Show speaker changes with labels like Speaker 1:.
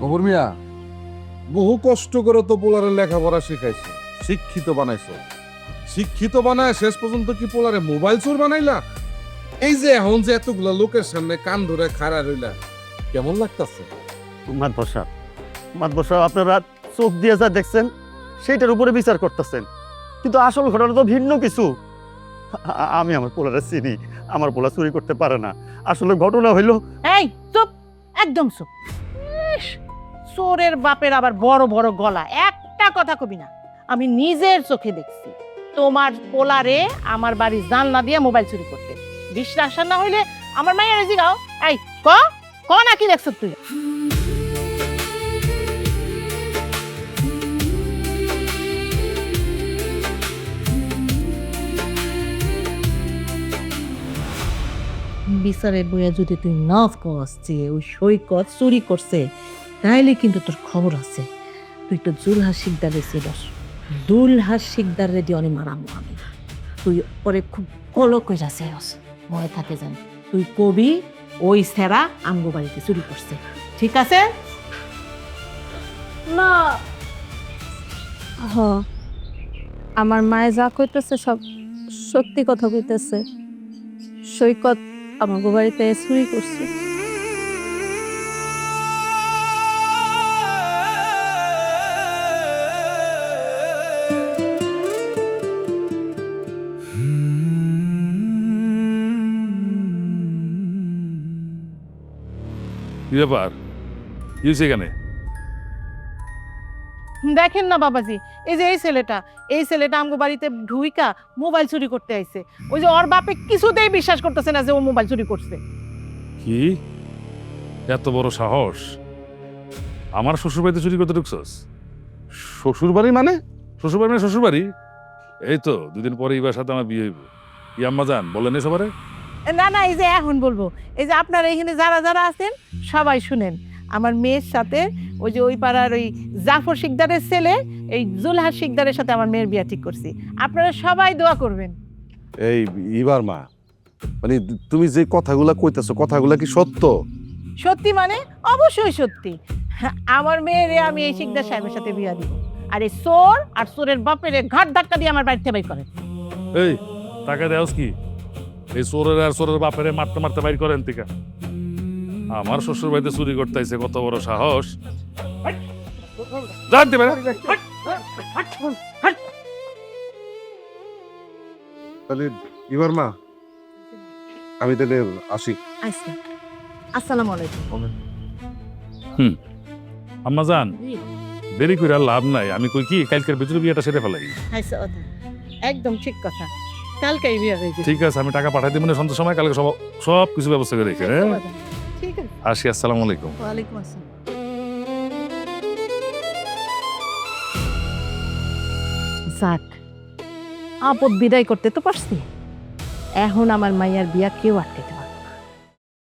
Speaker 1: গফুর মিয়া, বহু কষ্ট করে তো পোলারে লেখাপড়া শিখাইছো, শিক্ষিত বানাইছো। শিক্ষিত বানায় শেষ পর্যন্ত কি পোলারে মোবাইল চোর বানাইলা? এই যে এখন যে এতগুলা লোকের সামনে কান ধরে খাড়া রইলা, কেমন লাগতাছে?
Speaker 2: মাতবর সাহেব, আপনারা চোখ দিয়ে যা দেখছেন সেইটার উপরে বিচার করতেছেন, কিন্তু আসল ঘটনা তো ভিন্ন কিছু। আমি আমার পোলারে চিনি, আমার পোলা চুরি করতে পারে না। আসলে ঘটনা হইল,
Speaker 3: এই চুপ, একদম চুপ। ইস, চোরের বাপের আবার বড় বড় গলা, একটা কথা কবি না। আমি নিজের চোখে দেখছি তোমার পোলারে আমার বাড়ির জানলা দিয়ে মোবাইল চুরি করতে। বিশ্বাস না হইলে আমার মায়ের রেজি গাও। এই ক না কি দেখছ তুই? বিচারে বইয়া যদি তুই না কস যে ওই সৈকত চুরি করছে, তাইলে কিন্তু তোর খবর আছে। তুই তো জুলহা শিকদারে ছিলস, দুলহা শিকদার রেডি অনেক মারামো আমি। তুই পরে খুব কলো কইরা চেয়স, মনে থাকে জানি। তুই কবি ওই সেরা আমগো বাড়িতে চুরি করছে, ঠিক আছে?
Speaker 4: না, হ, আমার মায়ে যা কইতেছে সব সত্যি কথা কইতেছে। সৈকত আমাকে বাড়িতে চুরি করছে।
Speaker 5: কি ব্যাপার, কি হয়েছে এখানে?
Speaker 3: দেখেন না বাবাজি, এই যে এই ছেলেটা আমগো বাড়িতে ঢুইকা মোবাইল চুরি করতে আইছে। ওই যে ওর বাপে কিছুতেই বিশ্বাস করতেছে না যে ও মোবাইল চুরি করছে।
Speaker 5: কি এত বড় সাহস? আমার শ্বশুর বাড়িতে চুরি করতে ঢুকছস?
Speaker 1: শ্বশুর বাড়ি মানে?
Speaker 5: শ্বশুর বাড়ি মানে শ্বশুর বাড়ি? এই তো দুদিন পরে এইবার সাথে আমার বিয়ে হইব। কি আম্মা জান বলেন সবারে?
Speaker 3: না না, এই যে এখন বলবো, এই যে আপনারা এখানে যারা যারা আছেন সবাই শুনেন। আমার মেয়ের সাথে ওই যে ওই পাড়ার ওই জাফর শিকদারের ছেলে এই জুলহা শিকদারের সাথে আমার মেয়ের বিয়ে ঠিক করছি। আপনারা সবাই দোয়া করবেন।
Speaker 1: এই ইবার মা, মানে তুমি যে কথাগুলা কইতেছো, কথাগুলা কি সত্য?
Speaker 3: সত্যি মানে অবশ্যই সত্যি। আমার মেয়েরে আমি এই শিকদার সাহেবের সাথে বিয়ে দিব। আর এই চোর আর চোরের বাপের ঘাট ধাক্কা দিয়ে আমার বাড়িতে বাই করে।
Speaker 5: এই টাকা দেওস কি? এই চোরের আর চোরের বাপেরে মারতে মারতে বাইর করেন টিকা। আমার শ্বশুর বাড়িতে চুরি করতে আইছে, কত বড় সাহস! জানতে পারে
Speaker 1: তাহলে ইবার মা, আমি তাহলে আসি।
Speaker 3: আচ্ছা, আসসালামু আলাইকুম।
Speaker 5: আম্মা জান, দেরি করে আর লাভ নাই। আমি কই কি কালকের ভিতরে বিয়েটা সেরে ফেলাই।
Speaker 3: আচ্ছা, একদম ঠিক কথা, কালকেই বিয়ে হয়ে যাবে।
Speaker 5: ঠিক আছে, আমি টাকা পাঠাই দিব সন্ধ্যার সময়। কালকে সব কিছু ব্যবস্থা করে রেখে
Speaker 3: ঠিক আছে।
Speaker 5: আসি। আসসালামু আলাইকুম।
Speaker 3: ওয়ালাইকুম আসসালাম। যাক, আপদ বিদায় করতে তো পারছি। এখন আমার মাইয়ার বিয়া কেউ আটকাতে পারবে না।